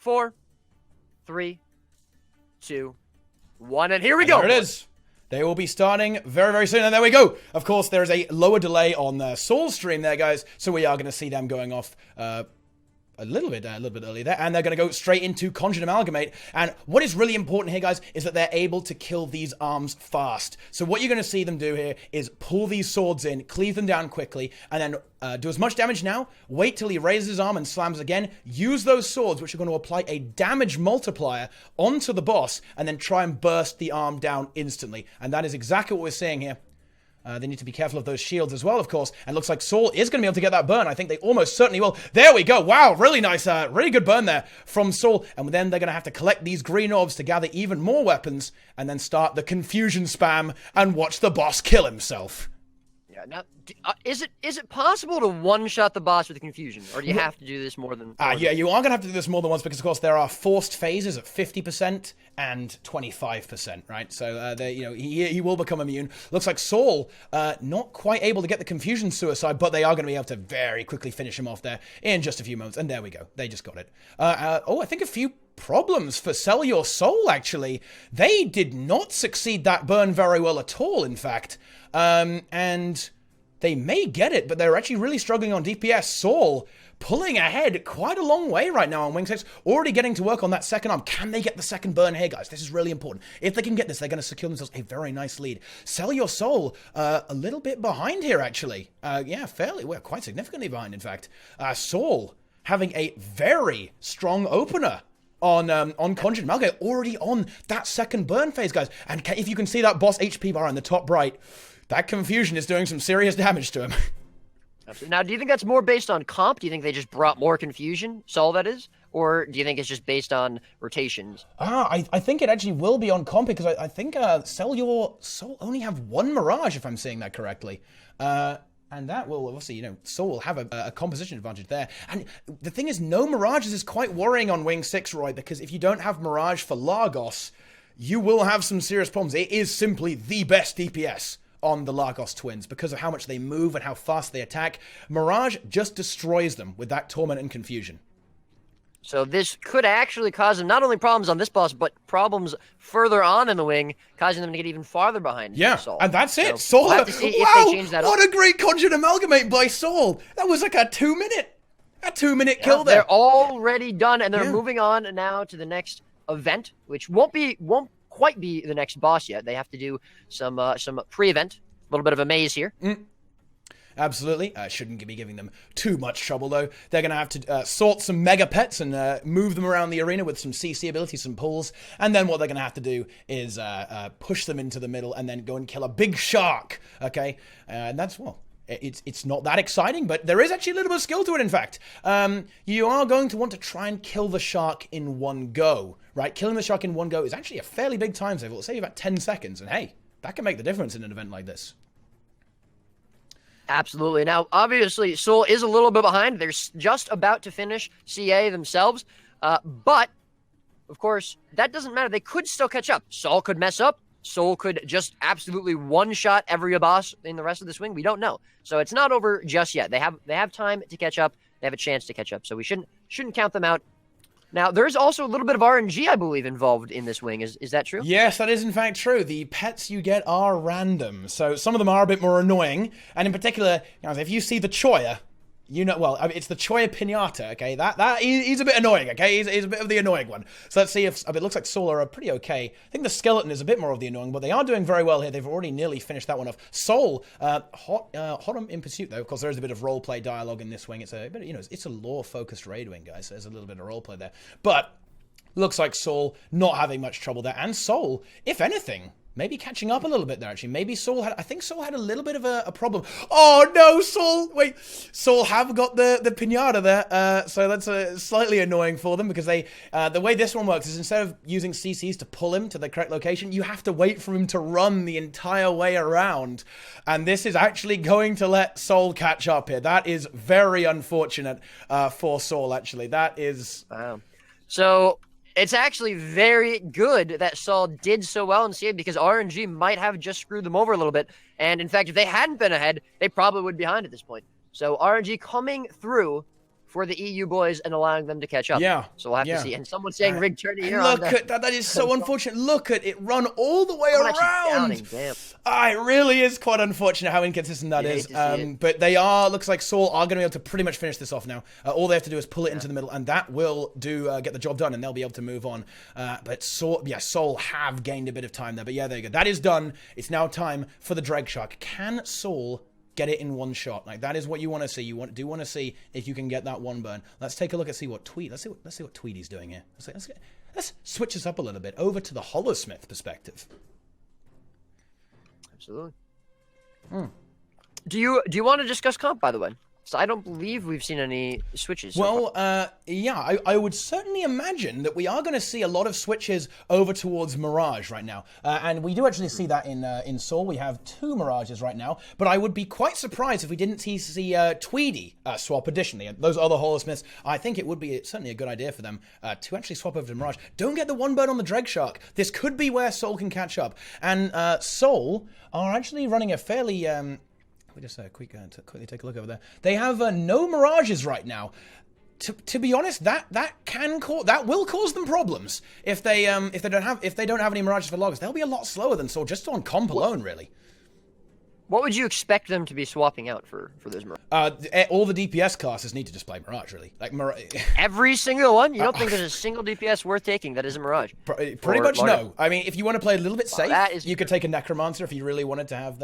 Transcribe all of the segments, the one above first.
4, 3, 2, 1, and here we go. There it is. They will be starting very, very soon. And there we go. Of course, there is a lower delay on the SAUL stream there, guys. So we are going to see them going off a little bit earlier there, and they're going to go straight into Conjured Amalgamate. And what is really important here, guys, is that they're able to kill these arms fast. So what you're going to see them do here is pull these swords in, cleave them down quickly, and then do as much damage now, wait till he raises his arm and slams again, use those swords, which are going to apply a damage multiplier onto the boss, and then try and burst the arm down instantly. And that is exactly what we're seeing here. They need to be careful of those shields as well, of course. And looks like SAUL is going to be able to get that burn. I think they almost certainly will. There we go. Wow, really nice, really good burn there from SAUL. And then they're going to have to collect these green orbs to gather even more weapons and then start the confusion spam and watch the boss kill himself. Yeah. Now, is it possible to one-shot the boss with the confusion, or do you have to do this more than? Yeah, you are going to have to do this more than once because, of course, there are forced phases at 50% and 25%, right? So, he will become immune. Looks like SAUL not quite able to get the confusion suicide, but they are going to be able to very quickly finish him off there in just a few moments. And there we go. They just got it. I think a few problems for Sell Your Soul, actually. They did not succeed that burn very well at all, in fact. And they may get it, but they're actually really struggling on DPS. SAUL pulling ahead quite a long way right now on Wing 6, already getting to work on that second arm. Can they get the second burn here, guys? This is really important. If they can get this, they're going to secure themselves a very nice lead. Sell Your Soul, a little bit behind here, actually. We're quite significantly behind, in fact. SAUL having a very strong opener on Conjured Amalgamate, already on that second burn phase, guys. And if you can see that boss HP bar in the top right, that confusion is doing some serious damage to him. Now, do you think that's more based on comp? Do you think they just brought more confusion, SAUL that is? Or do you think it's just based on rotations? I think it actually will be on comp, because I think Sell Your Soul only have one Mirage, if I'm saying that correctly. And that will obviously, SAUL will have a composition advantage there. And the thing is, no Mirages is quite worrying on Wing 6, Roy, because if you don't have Mirage for Lagos, you will have some serious problems. It is simply the best DPS on the Lagos twins because of how much they move and how fast they attack. Mirage just destroys them with that Torment and Confusion. So this could actually cause them not only problems on this boss, but problems further on in the wing, causing them to get even farther behind. SAUL. And that's it. So SAUL. we'll have to see if they change that what up. a great Conjured Amalgamate by SAUL. That was like a 2-minute kill there. They're already done, and they're moving on now to the next event, which won't quite be the next boss yet. They have to do some pre-event, a little bit of a maze here. Absolutely. Shouldn't be giving them too much trouble, though. They're going to have to sort some mega pets and move them around the arena with some CC abilities, some pulls. And then what they're going to have to do is push them into the middle and then go and kill a big shark. Okay? And that's, it's not that exciting, but there is actually a little bit of skill to it, in fact. You are going to want to try and kill the shark in one go, right? Killing the shark in one go is actually a fairly big time save. It'll save you about 10 seconds. And hey, that can make the difference in an event like this. Absolutely. Now, obviously, SAUL is a little bit behind. They're just about to finish CA themselves. But, of course, that doesn't matter. They could still catch up. SAUL could mess up. SAUL could just absolutely one-shot every boss in the rest of the swing. We don't know. So it's not over just yet. They have time to catch up. They have a chance to catch up. So we shouldn't count them out. Now, there's also a little bit of RNG, I believe, involved in this wing. Is that true? Yes, that is in fact true. The pets you get are random. So some of them are a bit more annoying. And in particular, if you see the Choya, it's the Choya Pinata, okay? He's a bit annoying, okay? He's a bit of the annoying one. So let's see if it looks like SAUL are pretty okay. I think the skeleton is a bit more of the annoying, but they are doing very well here. They've already nearly finished that one off. SAUL, hot in pursuit, though. Of course, there is a bit of roleplay dialogue in this wing. It's a bit, it's a lore-focused raid wing, guys. So there's a little bit of roleplay there. But looks like SAUL not having much trouble there. And SAUL, if anything, maybe catching up a little bit there, actually. Maybe SAUL had a little bit of a problem. Oh, no, SAUL! Wait, SAUL have got the pinata there, so that's slightly annoying for them, because the way this one works is instead of using CCs to pull him to the correct location, you have to wait for him to run the entire way around, and this is actually going to let SAUL catch up here. That is very unfortunate for SAUL, actually. That is... Wow. So... it's actually very good that SAUL did so well in CA, because RNG might have just screwed them over a little bit. And in fact, if they hadn't been ahead, they probably would be behind at this point. So RNG coming through for the EU boys and allowing them to catch up. Yeah. So we'll have to see. And someone's saying rigged tourney here. Look at that. That is so unfortunate. Look at it run all the way around. It really is quite unfortunate how inconsistent that is. But they looks like SAUL are going to be able to pretty much finish this off now. All they have to do is pull it into the middle, and that will get the job done, and they'll be able to move on. But SAUL have gained a bit of time there. But yeah, there you go. That is done. It's now time for the Dreg Shark. Can SAUL get it in one shot? Like, that is what you want to see. You do want to see if you can get that one burn. Let's take a look and see what let's see what TWEEDY's doing here. Let's switch this up a little bit over to the Holosmith perspective. Absolutely. Do you want to discuss comp, by the way? So I don't believe we've seen any switches. Well, yeah, I would certainly imagine that we are going to see a lot of switches over towards Mirage right now. And we do actually see that in SAUL. We have 2 Mirages right now. But I would be quite surprised if we didn't see TWEEDY swap additionally. Those other Holosmiths, I think it would be certainly a good idea for them to actually swap over to Mirage. Don't get the one burn on the Dreg Shark. This could be where SAUL can catch up. And SAUL are actually running a fairly... we just quickly take a look over there. They have no Mirages right now. To be honest, that will cause them problems if they don't have any Mirages for loggers. They'll be a lot slower than SAUL just on comp alone, really. What would you expect them to be swapping out for those Mirages? All the DPS classes need to just play Mirage, really. Like every single one? You don't think there's a single DPS worth taking that is a Mirage? Pretty much no. I mean, if you want to play a little bit safe, you could true. take a Necromancer if you really wanted to have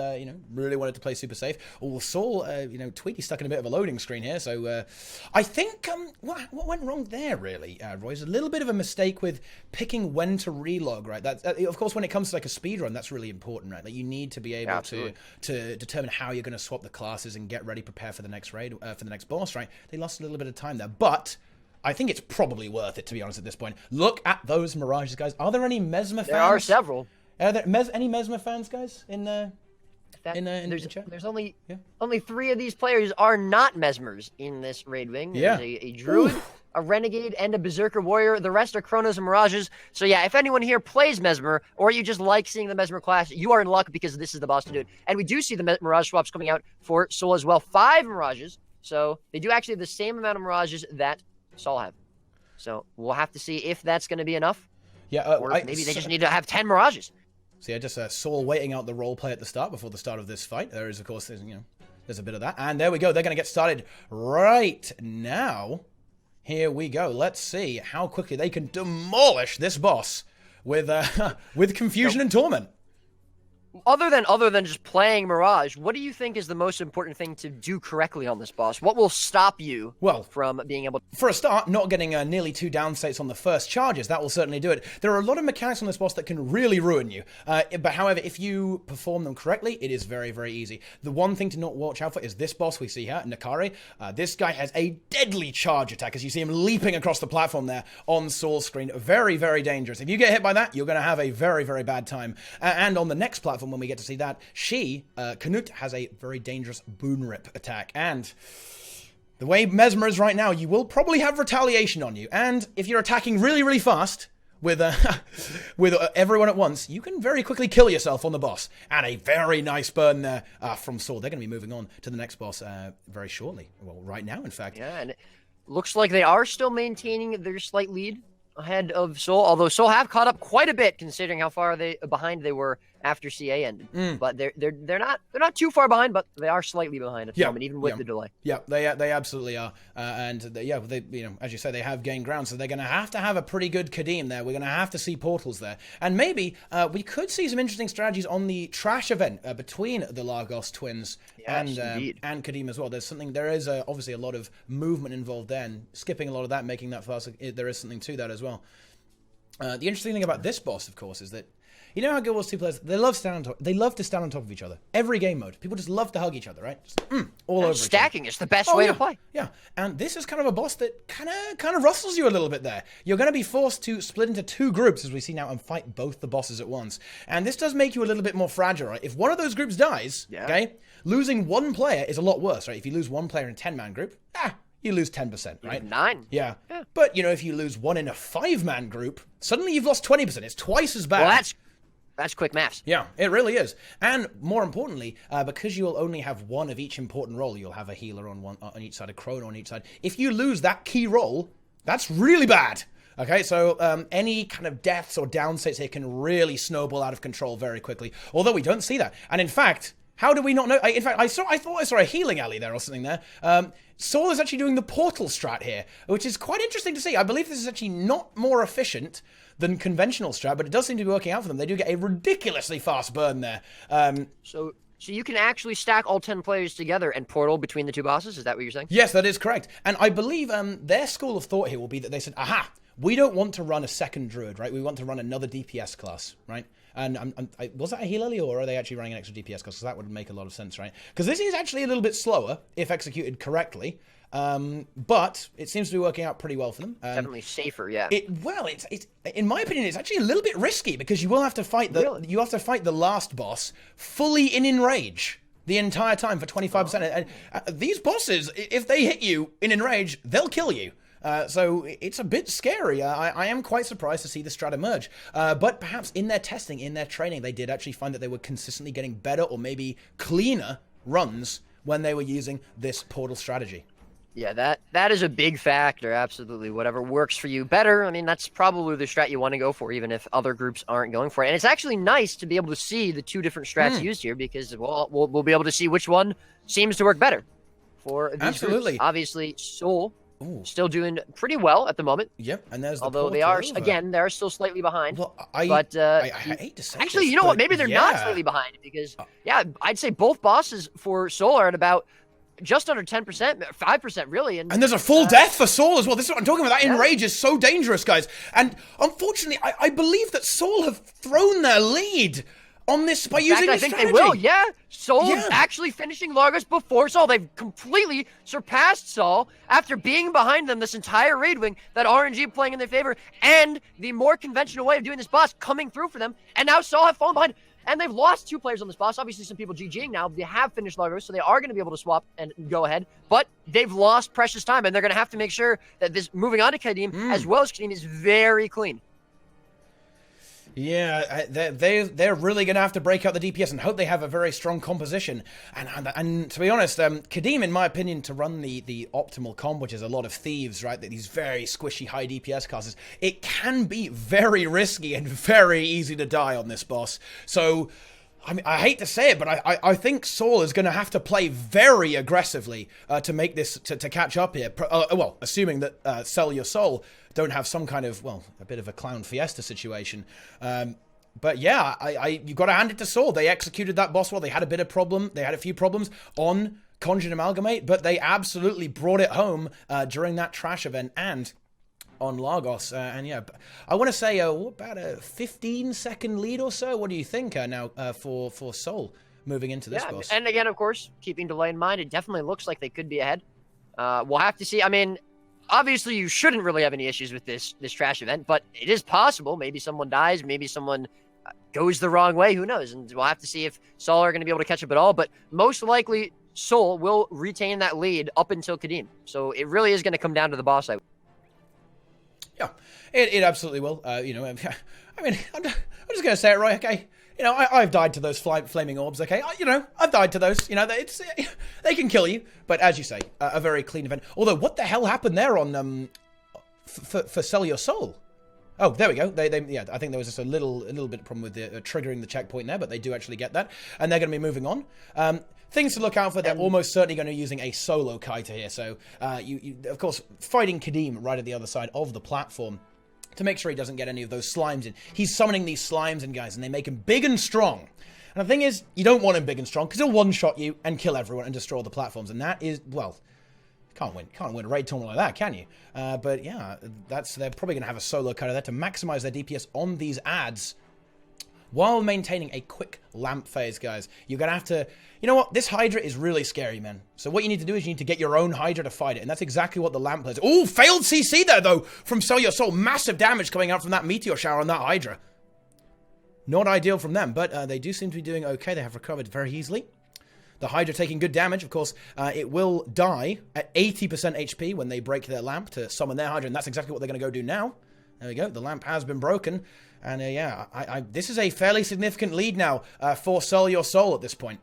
really wanted to play super safe. Or SAUL, TWEEDY's stuck in a bit of a loading screen here, so I think what went wrong there, really, Roy, is a little bit of a mistake with picking when to relog, right? That of course, when it comes to like a speed run, that's really important, right? That you need to be able to determine how you're going to swap the classes and get ready, prepare for the next raid, for the next boss, right? They lost a little bit of time there, but I think it's probably worth it, to be honest, at this point. Look at those Mirages, guys. Are there any Mesmer fans? There are several. Are there any Mesmer fans, guys, in the chat? There's only 3 of these players are not Mesmers in this raid wing. There's a Druid, a Renegade, and a Berserker Warrior. The rest are Chronos and Mirages. So yeah, if anyone here plays Mesmer, or you just like seeing the Mesmer class, you are in luck because this is the boss to do it. And we do see the Mirage swaps coming out for SAUL as well. 5 Mirages. So they do actually have the same amount of Mirages that SAUL have. So we'll have to see if that's going to be enough. Yeah, or maybe they just need to have 10 Mirages. So yeah, just SAUL waiting out the roleplay at the start before the start of this fight. There is, of course, there's a bit of that. And there we go. They're going to get started right now. Here we go. Let's see how quickly they can demolish this boss with confusion and torment. Other than just playing Mirage, what do you think is the most important thing to do correctly on this boss? What will stop you from being able to... For a start, not getting nearly 2 down states on the first charges. That will certainly do it. There are a lot of mechanics on this boss that can really ruin you. But however, if you perform them correctly, it is very, very easy. The one thing to not watch out for is this boss we see here, Nakari. This guy has a deadly charge attack, as you see him leaping across the platform there on SAUL's screen. Very, very dangerous. If you get hit by that, you're going to have a very, very bad time. And on the next platform, when we get to see that, Canute has a very dangerous Boon Rip attack. And the way Mesmer is right now, you will probably have retaliation on you. And if you're attacking really, really fast with everyone at once, you can very quickly kill yourself on the boss. And a very nice burn there from SAUL. They're going to be moving on to the next boss very shortly. Well, right now, in fact. Yeah, and it looks like they are still maintaining their slight lead ahead of SAUL, although SAUL have caught up quite a bit considering how far behind they were after CA ended. But they're not too far behind, but they are slightly behind at the moment, even with the delay. Yeah, they absolutely are. They as you say, they have gained ground, so they're going to have a pretty good Kadim there. We're going to have to see portals there, and maybe we could see some interesting strategies on the trash event between the Lagos twins and Kadim as well. There is obviously a lot of movement involved there, and skipping a lot of that, making that faster. There is something to that as well. The interesting thing about this boss, of course, is that you know how Guild Wars 2 players, they love to stand on top of each other. Every game mode. People just love to hug each other, right? Just, all over stacking is the best way to play. Yeah, and this is kind of a boss that kind of rustles you a little bit there. You're going to be forced to split into 2 groups, as we see now, and fight both the bosses at once. And this does make you a little bit more fragile, right? If one of those groups dies, okay, losing 1 player is a lot worse, right? If you lose 1 player in a 10-man group, you lose 10%, right? 9. Yeah. But, if you lose 1 in a 5-man group, suddenly you've lost 20%. It's twice as bad. Well, That's quick maths. Yeah, it really is. And more importantly, because you'll only have one of each important role, you'll have a healer on each side, a chrono on each side. If you lose that key role, that's really bad. Okay, so any kind of deaths or down states here can really snowball out of control very quickly. Although we don't see that. And in fact, how do we not know? In fact, I thought I saw a healing alley there or something there. SAUL is actually doing the portal strat here, which is quite interesting to see. I believe this is actually not more efficient than conventional strat, but it does seem to be working out for them. They do get a ridiculously fast burn there. So you can actually stack all 10 players together and portal between the two bosses? Is that what you're saying? Yes, that is correct. And I believe their school of thought here will be that they said, aha, we don't want to run a second druid, right? We want to run another DPS class, right? And was that a heal early, or are they actually running an extra DPS class? Because that would make a lot of sense, right? Because this is actually a little bit slower, if executed correctly. But it seems to be working out pretty well for them. Definitely safer, yeah. It's in my opinion, it's actually a little bit risky because you will have to fight the last boss fully in rage the entire time for 25%. And these bosses, if they hit you in enrage, they'll kill you. So it's a bit scary. I am quite surprised to see the strat emerge. But perhaps in their testing, in their training, they did actually find that they were consistently getting better or maybe cleaner runs when they were using this portal strategy. Yeah, that is a big factor, absolutely. Whatever works for you better, I mean, that's probably the strat you want to go for, even if other groups aren't going for it. And it's actually nice to be able to see the two different strats used here, because we'll be able to see which one seems to work better for these groups. Obviously, SAUL still doing pretty well at the moment. Yep, and there's although they are, again, they're still slightly behind. Well, I hate to say actually, this, you know what? Maybe they're not slightly behind, because, yeah, I'd say both bosses for SAUL are at about just under 10%, 5% really. And there's a full death for SAUL as well. This is what I'm talking about. That enrage is so dangerous, guys. And unfortunately, I believe that SAUL have thrown their lead on this by using this strategy. I think they will, yeah. SAUL actually finishing Largos before SAUL. They've completely surpassed SAUL after being behind them this entire raid wing, that RNG playing in their favor, and the more conventional way of doing this boss coming through for them. And now SAUL have fallen behind. And they've lost 2 players on this boss. Obviously, some people GGing now. They have finished Largos, so they are going to be able to swap and go ahead. But they've lost precious time, and they're going to have to make sure that this moving on to Kadim, as well as Kadim, is very clean. Yeah, they're really going to have to break out the DPS and hope they have a very strong composition. And to be honest, Kadim, in my opinion, to run the optimal comp, which is a lot of thieves, right? These very squishy high DPS classes, it can be very risky and very easy to die on this boss. So, I mean, I hate to say it, but I think SAUL is going to have to play very aggressively to make this, to catch up here. Well, assuming that Sell Your Soul don't have some kind of, well, a bit of a clown fiesta situation. But yeah, you've got to hand it to SAUL. They executed that boss well. They had a bit of problem. They had a few problems on Conjured Amalgamate, but they absolutely brought it home during that trash event and on Largos. And yeah, I want to say, what about a 15-second lead or so? What do you think now for SAUL moving into this boss? And again, of course, keeping delay in mind, it definitely looks like they could be ahead. We'll have to see. I mean, obviously, you shouldn't really have any issues with this trash event, but it is possible. Maybe someone dies. Maybe someone goes the wrong way. Who knows? And we'll have to see if SAUL are going to be able to catch up at all. But most likely, SAUL will retain that lead up until Kadim. So it really is going to come down to the boss. Yeah, it absolutely will. You know, I mean, I'm just going to say it, right? Okay. You know, I've died to those flaming orbs, okay? You know, I've died to those. You know, they can kill you. But as you say, a very clean event. Although, what the hell happened there on for Sell Your Soul? Oh, there we go. Yeah, I think there was just a little bit of problem with the triggering the checkpoint there, but they do actually get that, and they're going to be moving on. Things to look out for. They're almost certainly going to be using a solo kiter here. So, you of course, fighting Kadim right at the other side of the platform to make sure he doesn't get any of those slimes in. He's summoning these slimes in, guys, and they make him big and strong. And the thing is, you don't want him big and strong because he'll one-shot you and kill everyone and destroy all the platforms. And that is, well, can't win a raid tournament like that, can you? But yeah, they're probably going to have a solo kiter there to maximize their DPS on these ads while maintaining a quick lamp phase, guys. You're going to have to... You know what? This Hydra is really scary, man. So what you need to do is you need to get your own Hydra to fight it. And that's exactly what the lamp plays. Oh, failed CC there, though, from Sell Your Soul. Massive damage coming out from that meteor shower on that Hydra. Not ideal from them, but they do seem to be doing okay. They have recovered very easily. The Hydra taking good damage. Of course, it will die at 80% HP when they break their lamp to summon their Hydra. And that's exactly what they're going to go do now. There we go. The lamp has been broken. And yeah, this is a fairly significant lead now for Sell Your Soul at this point.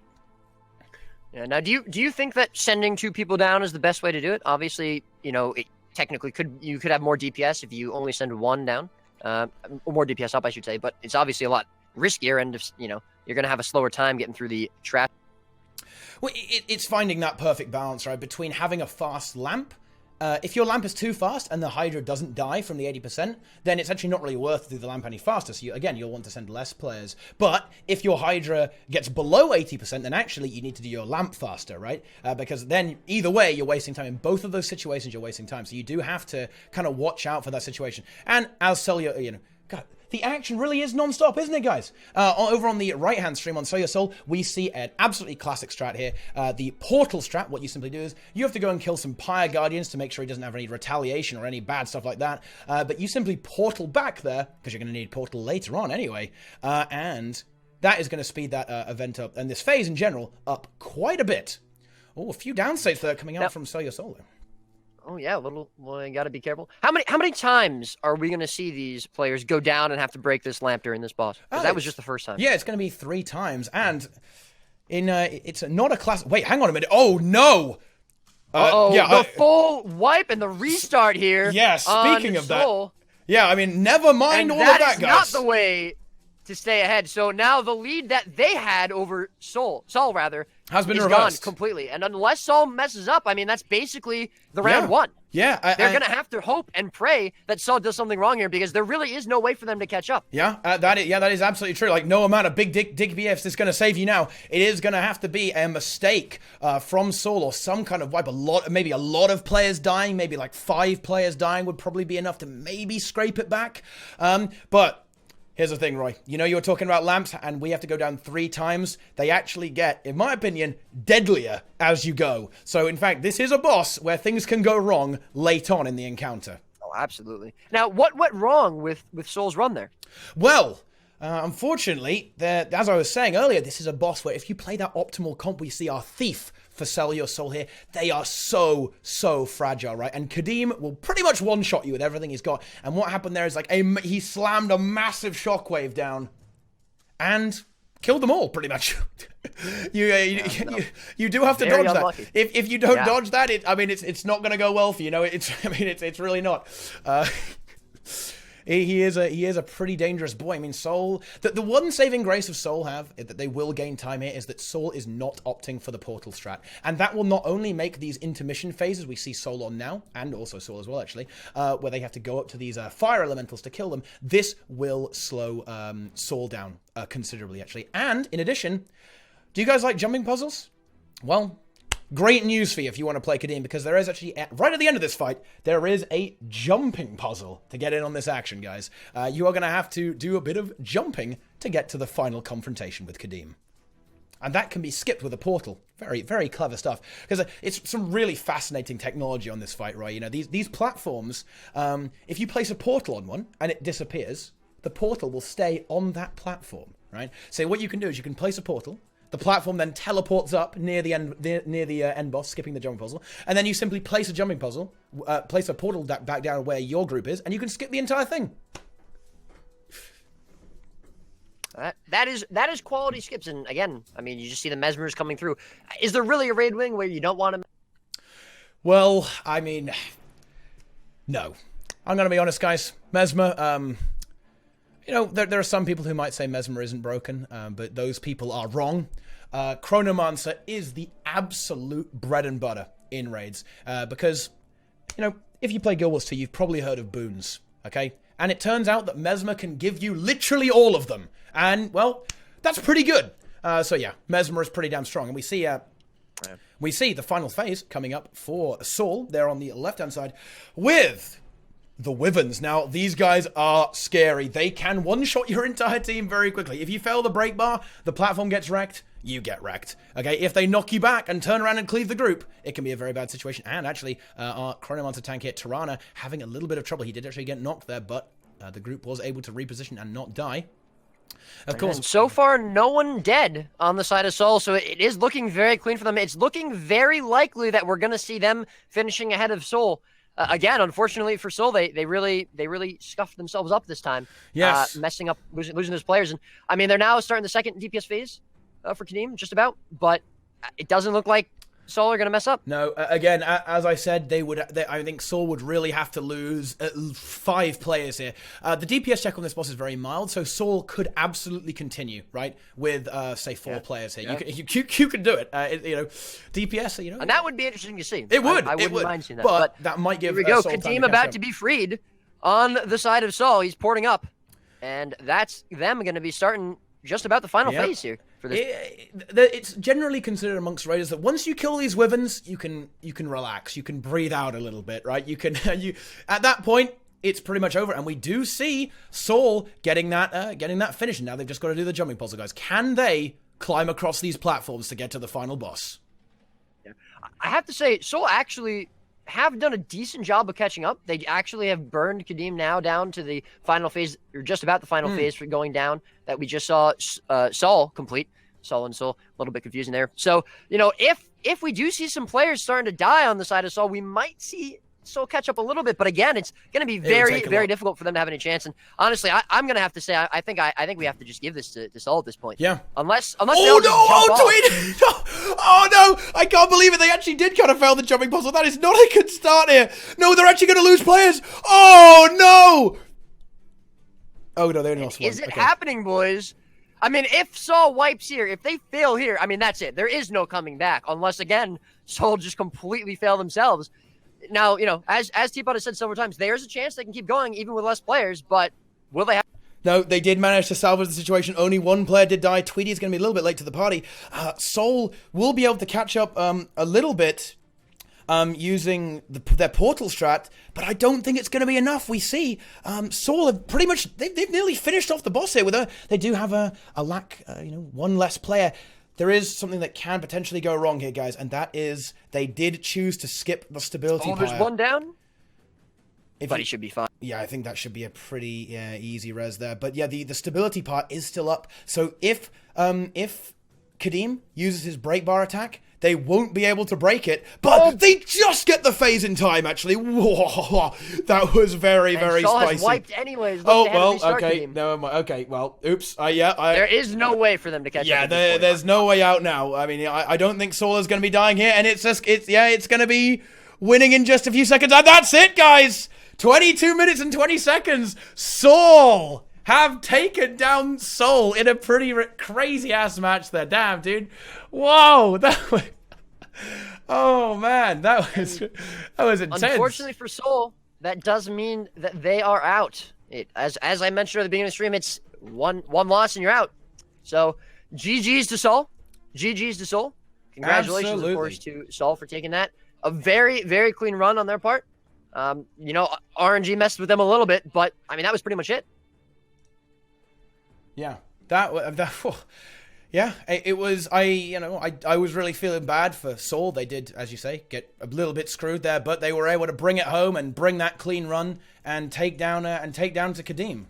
Yeah, now, do you think that sending 2 people down is the best way to do it? Obviously, you know, technically you could have more DPS if you only send 1 down. Or more DPS up, I should say. But it's obviously a lot riskier, and if, you know, you're going to have a slower time getting through the trap. Well, it's finding that perfect balance, right, between having a fast lamp. If your lamp is too fast and the Hydra doesn't die from the 80%, then it's actually not really worth to do the lamp any faster. So, you'll want to send less players. But if your Hydra gets below 80%, then actually you need to do your lamp faster, right? Because then, either way, you're wasting time. In both of those situations, you're wasting time. So you do have to kind of watch out for that situation. And as Sell Your, God, the action really is non-stop, isn't it, guys? Over on the right-hand stream on Sell Your Soul, we see an absolutely classic strat here. The portal strat, what you simply do is you have to go and kill some Pyre Guardians to make sure he doesn't have any retaliation or any bad stuff like that. But you simply portal back there, because you're going to need portal later on anyway. And that is going to speed that event up, and this phase in general, up quite a bit. Oh, a few downstates there coming out from Sell Your Soul. Oh yeah, well, you got to be careful. How many times are we going to see these players go down and have to break this lamp during this boss? Because that was just the first time. Yeah, it's going to be 3 times, and it's not a class. Wait, hang on a minute. Oh no! The full wipe and the restart here. Yeah, speaking of Soul. that. Yeah, I mean, never mind all of that, guys. That is not the way to stay ahead. So now the lead that they had over Saul rather, has been reversed. Gone completely. And unless Saul messes up, I mean, that's basically the round 1. Yeah. They're going to have to hope and pray that Saul does something wrong here, because there really is no way for them to catch up. Yeah, that is absolutely true. Like, no amount of big dick BFs is going to save you now. It is going to have to be a mistake from Saul, or some kind of wipe. Maybe a lot of players dying, maybe like 5 players dying would probably be enough to maybe scrape it back. But here's the thing, Roy. You know, you were talking about lamps, and we have to go down 3 times. They actually get, in my opinion, deadlier as you go. So, in fact, this is a boss where things can go wrong late on in the encounter. Oh, absolutely. Now, what went wrong with Saul's run there? Well, unfortunately, as I was saying earlier, this is a boss where if you play that optimal comp, we see our Thief for Sell Your Soul here. They are so fragile, right? And Kadim will pretty much one-shot you with everything he's got. And what happened there is, like, he slammed a massive shockwave down and killed them all, pretty much. You do have to dodge that. If you don't dodge that, it's not going to go well for you. It's really not. He is a pretty dangerous boy. I mean, Soul. The one saving grace of Soul that they will gain time here is that Soul is not opting for the portal strat, and that will not only make these intermission phases we see Soul on now, and also Soul as well actually, where they have to go up to these fire elementals to kill them. This will slow Soul down considerably actually. And in addition, do you guys like jumping puzzles? Well, great news for you if you want to play Kadim, because there is actually, right at the end of this fight, there is a jumping puzzle to get in on this action, guys. You are going to have to do a bit of jumping to get to the final confrontation with Kadim. And that can be skipped with a portal. Very, very clever stuff. Because it's some really fascinating technology on this fight, right? You know, these platforms, if you place a portal on one and it disappears, the portal will stay on that platform, right? So what you can do is you can place a portal. The platform then teleports up near the end boss, skipping the jumping puzzle, and then you simply place a jumping puzzle, place a portal back down where your group is, and you can skip the entire thing. That is quality skips, and again, I mean, you just see the mesmers coming through. Is there really a raid wing where you don't want to? Well, I mean, no. I'm gonna be honest, guys. Mesmer, you know, there are some people who might say Mesmer isn't broken, but those people are wrong. Chronomancer is the absolute bread and butter in raids, because, you know, if you play Guild Wars 2, you've probably heard of boons, okay? And it turns out that Mesmer can give you literally all of them, and, well, that's pretty good. So yeah, Mesmer is pretty damn strong, and we see the final phase coming up for Saul, there on the left-hand side, with the Wyverns. Now, these guys are scary. They can one-shot your entire team very quickly. If you fail the break bar, the platform gets wrecked, you get wrecked. Okay, if they knock you back and turn around and cleave the group, it can be a very bad situation. And actually, our Chronomancer tank here, Tirana, having a little bit of trouble. He did actually get knocked there, but the group was able to reposition and not die. Of course. And so far, no one dead on the side of Saul, so it is looking very clean for them. It's looking very likely that we're going to see them finishing ahead of Saul. again, unfortunately for SAUL, they really scuffed themselves up this time. Yes. Messing up, losing those players. And I mean, they're now starting the second DPS phase for Kadim, just about. But it doesn't look like SAUL are going to mess up. No, again, as I said, I think SAUL would really have to lose 5 players here. The DPS check on this boss is very mild, so SAUL could absolutely continue, right, with, say, 4 players here. Yeah. You could do it. DPS, And that would be interesting to see. It would. I wouldn't mind seeing that. But that might give here we go. SAUL Kadim about to be freed on the side of SAUL. He's porting up. And that's them going to be starting just about the final phase here. For this. It's generally considered amongst raiders that once you kill these wyverns, you can relax, you can breathe out a little bit, right? You can at that point it's pretty much over, and we do see SAUL getting that finish. Now they've just got to do the jumping puzzle, guys. Can they climb across these platforms to get to the final boss? Yeah. I have to say, SAUL actually have done a decent job of catching up. They actually have burned Kadim now down to the final phase, or just about the final phase for going down that we just saw SAUL complete. SAUL and SAUL, a little bit confusing there. So, if we do see some players starting to die on the side of SAUL, we might see SAUL catch up a little bit. But again, it's going to be very, very difficult for them to have any chance. And honestly, I'm going to have to say, I think we have to just give this to SAUL at this point. Yeah. Unless oh no! TWEEDY! Oh no! I can't believe it. They actually did kind of fail the jumping puzzle. That is not a good start here. No, they're actually going to lose players. Oh no! Oh no, they only lost one. Is it happening, boys? I mean, if SAUL wipes here, if they fail here, I mean, that's it. There is no coming back unless, again, SAUL just completely fail themselves. Now, as TeaPot has said several times, there's a chance they can keep going even with less players, but will they have... No, they did manage to salvage the situation. Only one player did die. TWEEDY is going to be a little bit late to the party. SAUL will be able to catch up a little bit using their portal strat, but I don't think it's going to be enough. We see SAUL have pretty much, they've nearly finished off the boss here. They do have a lack, one less player. There is something that can potentially go wrong here, guys, and that is they did choose to skip the stability pyre. There's one down? But he should be fine. Yeah, I think that should be a pretty easy res there. But yeah, the stability part is still up. So if Kadim uses his break bar attack, they won't be able to break it. But they just get the phase in time, actually. Whoa, that was very, very SAUL spicy. Has wiped anyways. Okay, never mind. Okay, well, oops. There is no way for them to catch up. Yeah, there's no way out now. I mean, I don't think SAUL is going to be dying here, and it's going to be winning in just a few seconds, and that's it, guys. 22 minutes and 20 seconds. SAUL have taken down SAUL in a pretty crazy-ass match there. Damn, dude. Whoa. Oh, man. That was intense. Unfortunately for SAUL, that does mean that they are out. As I mentioned at the beginning of the stream, it's one loss and you're out. So, GG's to SAUL. GG's to SAUL. Congratulations, of course, to SAUL for taking that. A very, very clean run on their part. RNG messed with them a little bit, but I mean that was pretty much it. Yeah, yeah, it was. I was really feeling bad for SAUL. They did, as you say, get a little bit screwed there, but they were able to bring it home and bring that clean run and take down to Kadim.